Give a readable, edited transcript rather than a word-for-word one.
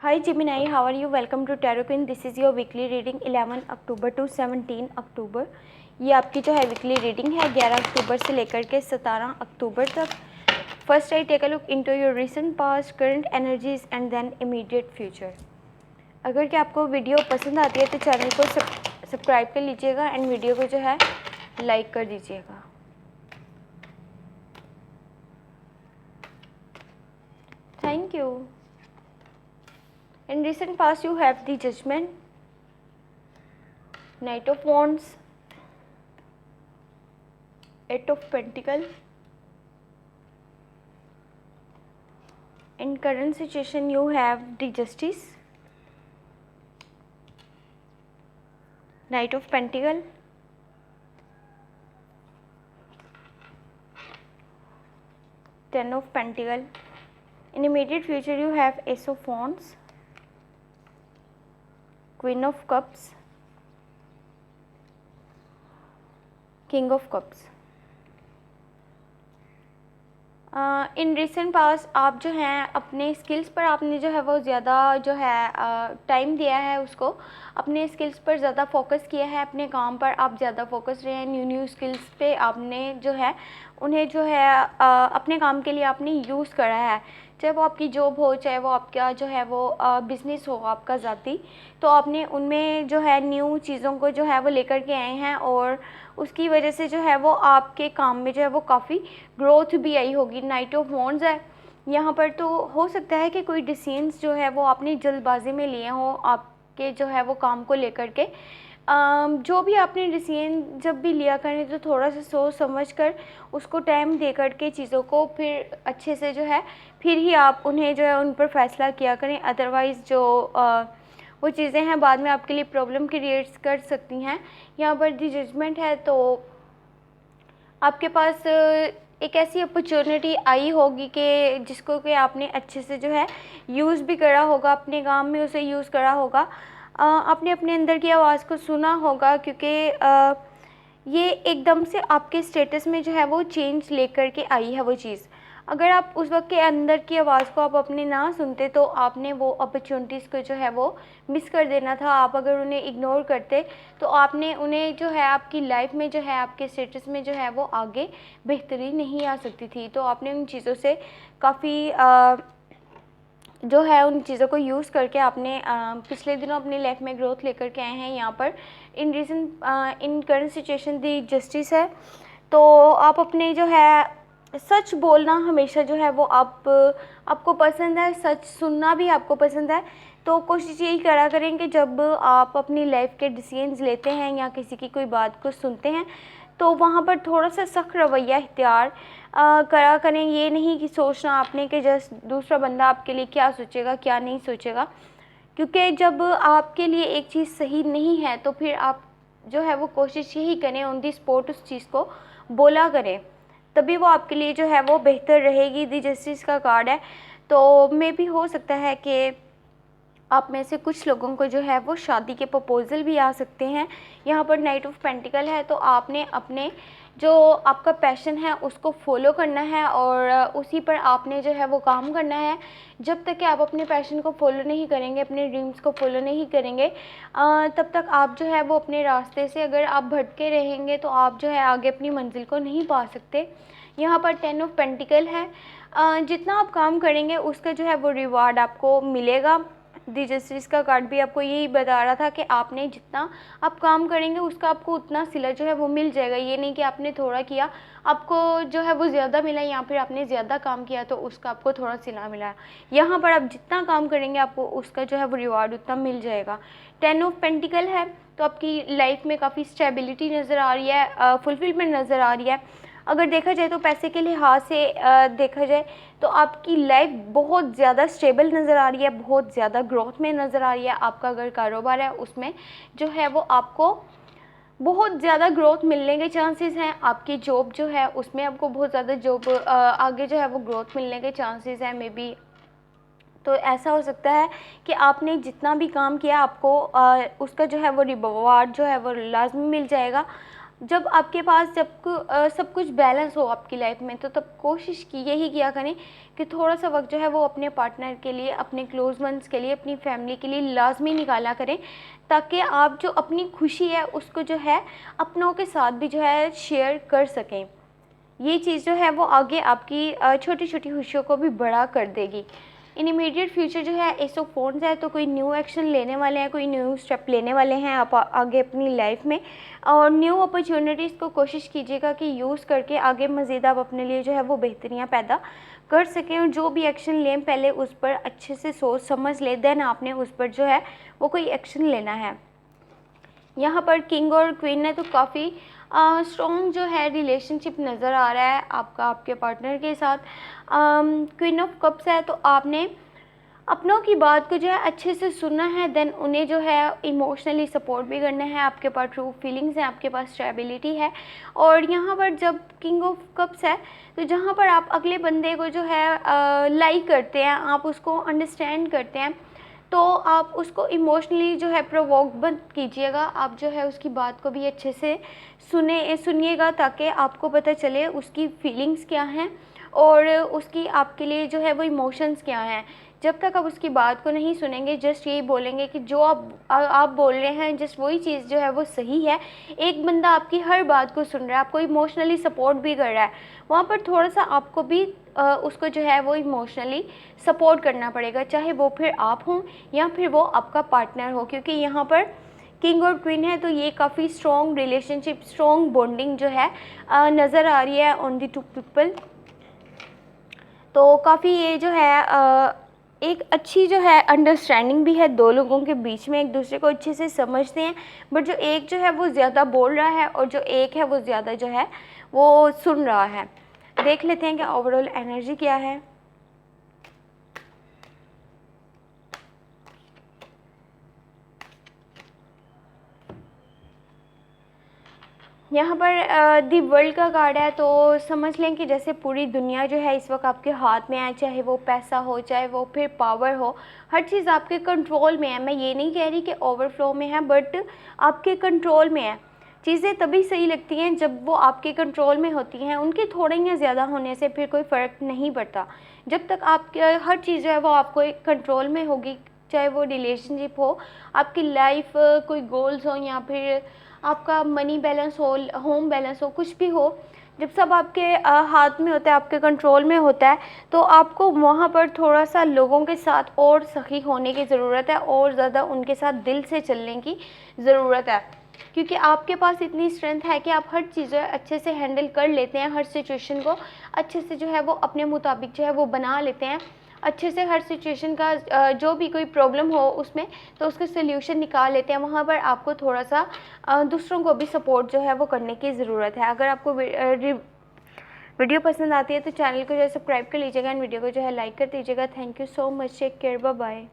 Hi Gemini, how are you? Welcome to Tarot Queen. This is your weekly reading 11 October to 17 अक्टूबर। ये आपकी जो है weekly reading है 11 अक्टूबर से लेकर के 17 अक्टूबर तक। First I take a look into your recent past, current energies and then immediate future. अगर कि आपको वीडियो पसंद आती है तो चैनल को सब्सक्राइब कर लीजिएगा एंड वीडियो को जो है लाइक कर दीजिएगा। Thank you. In recent past, you have the Judgment, Knight of Wands, Eight of Pentacles. In current situation, you have the Justice, Knight of Pentacles, Ten of Pentacles. In immediate future, you have Ace of Wands, Queen of Cups, King of Cups. In recent past आप जो हैं अपने skills पर आपने जो है वो ज़्यादा जो है टाइम दिया है, उसको अपने स्किल्स पर ज़्यादा फोकस किया है, अपने काम पर आप ज़्यादा फोकस रहे हैं। न्यू स्किल्स पे आपने जो है उन्हें जो है अपने काम के लिए आपने यूज़ करा है, चाहे वो आपकी जॉब हो, चाहे वो आपका जो है वो बिज़नेस हो आपका ज़ाती, तो आपने उनमें जो है न्यू चीज़ों को जो है वो लेकर के आए हैं और उसकी वजह से जो है वो आपके काम में जो है वो काफ़ी ग्रोथ भी आई होगी। नाइट ऑफ वॉन्ड्स है यहाँ पर, तो हो सकता है कि कोई डिसीजंस जो है वो आपने जल्दबाजी में लिए हों आपके जो है वो काम को लेकर के। जो भी आपने डिसीजन जब भी लिया करें तो थोड़ा सा सोच समझ कर उसको टाइम दे कर के चीज़ों को फिर अच्छे से जो है फिर ही आप उन्हें जो है उन पर फैसला किया करें। अदरवाइज़ जो वो चीज़ें हैं बाद में आपके लिए प्रॉब्लम क्रिएट कर सकती हैं। यहाँ पर दी जजमेंट है तो आपके पास एक ऐसी अपॉर्चुनिटी आई होगी कि जिसको कि आपने अच्छे से जो है यूज़ भी करा होगा, अपने काम में उसे यूज़ करा होगा। आपने अपने अंदर की आवाज़ को सुना होगा, क्योंकि ये एकदम से आपके स्टेटस में जो है वो चेंज लेकर के आई है वो चीज़। अगर आप उस वक्त के अंदर की आवाज़ को आप अपने ना सुनते तो आपने वो अपॉर्चुनिटीज़ को जो है वो मिस कर देना था। आप अगर उन्हें इग्नोर करते तो आपने उन्हें जो है आपकी लाइफ में जो है आपके स्टेटस में जो है वो आगे बेहतरी नहीं आ सकती थी। तो आपने उन चीज़ों से काफ़ी जो है उन चीज़ों को यूज़ करके आपने पिछले दिनों अपनी लाइफ में ग्रोथ लेकर के आए हैं। यहाँ पर इन इन करंट सिचुएशन दी जस्टिस है, तो आप अपने जो है सच बोलना हमेशा जो है वो आपको पसंद है, सच सुनना भी आपको पसंद है। तो कोशिश यही करा करें कि जब आप अपनी लाइफ के डिसीजंस लेते हैं या किसी की कोई बात को सुनते हैं तो वहाँ पर थोड़ा सा सख्त रवैया इख्तियार करा करें। ये नहीं कि सोचना आपने कि जस्ट दूसरा बंदा आपके लिए क्या सोचेगा क्या नहीं सोचेगा, क्योंकि जब आपके लिए एक चीज़ सही नहीं है तो फिर आप जो है वो कोशिश यही करें ऑन दी स्पॉट उस चीज़ को बोला करें, तभी वो आपके लिए जो है वो बेहतर रहेगी। दी जस्टिस का कार्ड है, तो मे भी हो सकता है कि आप में से कुछ लोगों को जो है वो शादी के प्रपोज़ल भी आ सकते हैं। यहाँ पर नाइट ऑफ पेंटिकल है, तो आपने अपने जो आपका पैशन है उसको फॉलो करना है और उसी पर आपने जो है वो काम करना है। जब तक कि आप अपने पैशन को फॉलो नहीं करेंगे, अपने ड्रीम्स को फॉलो नहीं करेंगे, तब तक आप जो है वो अपने रास्ते से अगर आप भटके रहेंगे तो आप जो है आगे अपनी मंजिल को नहीं पा सकते। यहाँ पर 10 ऑफ पेंटिकल है, जितना आप काम करेंगे उसका जो है वो रिवार्ड आपको मिलेगा। दी जस्टिस का कार्ड भी आपको यही बता रहा था कि आपने जितना आप काम करेंगे उसका आपको उतना सिला जो है वो मिल जाएगा। ये नहीं कि आपने थोड़ा किया आपको जो है वो ज़्यादा मिला, या फिर आपने ज़्यादा काम किया तो उसका आपको थोड़ा सिला मिला। यहाँ पर आप जितना काम करेंगे आपको उसका जो है वो रिवार्ड उतना मिल जाएगा। 10 ऑफ पेंटिकल है, तो आपकी लाइफ में काफ़ी स्टेबिलिटी नज़र आ रही है, फुलफिलमेंट नज़र आ रही है। अगर देखा जाए तो पैसे के लिहाज से देखा जाए तो आपकी लाइफ बहुत ज़्यादा स्टेबल नज़र आ रही है, बहुत ज़्यादा ग्रोथ में नज़र आ रही है। आपका अगर कारोबार है उसमें जो है वो आपको बहुत ज़्यादा ग्रोथ मिलने के चांसेस हैं। आपकी जॉब जो है उसमें आपको बहुत ज़्यादा जॉब आगे जो है वो ग्रोथ मिलने के चांसेस हैं मे बी। तो ऐसा हो सकता है कि आपने जितना भी काम किया आपको उसका जो है वो रिवार्ड जो है वो लाजमी मिल जाएगा। जब आपके पास सब कुछ बैलेंस हो आपकी लाइफ में, तो तब कोशिश की यही किया करें कि थोड़ा सा वक्त जो है वो अपने पार्टनर के लिए, अपने क्लोज वंस के लिए, अपनी फैमिली के लिए लाजमी निकाला करें, ताकि आप जो अपनी खुशी है उसको जो है अपनों के साथ भी जो है शेयर कर सकें। ये चीज़ जो है वो आगे आपकी छोटी छोटी खुशियों को भी बड़ा कर देगी। इन इमीडिएट फ्यूचर जो है एस ऑफ फोन्स है, तो कोई न्यू एक्शन लेने वाले हैं, कोई न्यू स्टेप लेने वाले हैं आप आगे अपनी लाइफ में, और न्यू अपॉर्चुनिटीज़ को कोशिश कीजिएगा कि यूज़ करके आगे मज़ीद आप अपने लिए जो है वो बेहतरियाँ पैदा कर सकें। और जो भी एक्शन लें पहले उस पर अच्छे से सोच समझ लें, देन आपने उस पर जो है वो कोई एक्शन लेना है। यहाँ पर किंग और क्वीन ने तो काफ़ी स्ट्रॉन्ग जो है रिलेशनशिप नज़र आ रहा है आपका आपके पार्टनर के साथ। क्वीन ऑफ कप्स है, तो आपने अपनों की बात को जो है अच्छे से सुनना है, देन उन्हें जो है इमोशनली सपोर्ट भी करना है। आपके पास ट्रू फीलिंग्स हैं, आपके पास स्टेबिलिटी है। और यहाँ पर जब किंग ऑफ कप्स है, तो जहाँ पर आप अगले बंदे को जो है लाइक करते हैं, आप उसको अंडरस्टैंड करते हैं, तो आप उसको इमोशनली जो है प्रोवोक मत कीजिएगा। आप जो है उसकी बात को भी अच्छे से सुनिएगा, ताकि आपको पता चले उसकी फीलिंग्स क्या हैं और उसकी आपके लिए जो है वो इमोशंस क्या हैं। जब तक आप उसकी बात को नहीं सुनेंगे, जस्ट यही बोलेंगे कि जो आप बोल रहे हैं जस्ट वही चीज़ जो है वो सही है, एक बंदा आपकी हर बात को सुन रहा है, आपको इमोशनली सपोर्ट भी कर रहा है, वहाँ पर थोड़ा सा आपको भी उसको जो है वो इमोशनली सपोर्ट करना पड़ेगा, चाहे वो फिर आप हों या फिर वो आपका पार्टनर हो। क्योंकि यहाँ पर किंग और क्वीन है, तो ये काफ़ी स्ट्रॉन्ग रिलेशनशिप, स्ट्रॉन्ग बॉन्डिंग जो है नज़र आ रही है ऑन दी टू पीपल। तो काफ़ी ये जो है एक अच्छी जो है अंडरस्टैंडिंग भी है दो लोगों के बीच में, एक दूसरे को अच्छे से समझते हैं। बट जो एक जो है वो ज़्यादा बोल रहा है और जो एक है वो ज़्यादा जो है वो सुन रहा है। देख लेते हैं कि ओवरऑल एनर्जी क्या है। यहाँ पर दी वर्ल्ड का कार्ड है, तो समझ लें कि जैसे पूरी दुनिया जो है इस वक्त आपके हाथ में है, चाहे वो पैसा हो, चाहे वो फिर पावर हो, हर चीज़ आपके कंट्रोल में है। मैं ये नहीं कह रही कि ओवरफ्लो में है, बट आपके कंट्रोल में है। चीज़ें तभी सही लगती हैं जब वो आपके कंट्रोल में होती हैं, उनके थोड़े या ज़्यादा होने से फिर कोई फ़र्क नहीं पड़ता। जब तक आपके हर चीज़ जो है वो आपको एक कंट्रोल में होगी, चाहे वो रिलेशनशिप हो, आपकी लाइफ, कोई गोल्स हो, या फिर आपका मनी बैलेंस हो, होम बैलेंस हो, कुछ भी हो, जब सब आपके हाथ में होता है, आपके कंट्रोल में होता है, तो आपको वहाँ पर थोड़ा सा लोगों के साथ और सही होने की ज़रूरत है, और ज़्यादा उनके साथ दिल से चलने की ज़रूरत है। क्योंकि आपके पास इतनी स्ट्रेंथ है कि आप हर चीज़ अच्छे से हैंडल कर लेते हैं, हर सिचुएशन को अच्छे से जो है वो अपने मुताबिक जो है वो बना लेते हैं, अच्छे से हर सिचुएशन का जो भी कोई प्रॉब्लम हो उसमें, तो उसका सोल्यूशन निकाल लेते हैं। वहाँ पर आपको थोड़ा सा दूसरों को भी सपोर्ट जो है वो करने की ज़रूरत है। अगर आपको वीडियो पसंद आती है तो चैनल को जो है सब्सक्राइब कर लीजिएगा, एंड वीडियो को जो है लाइक कर दीजिएगा। Thank you so much, take care, bye bye.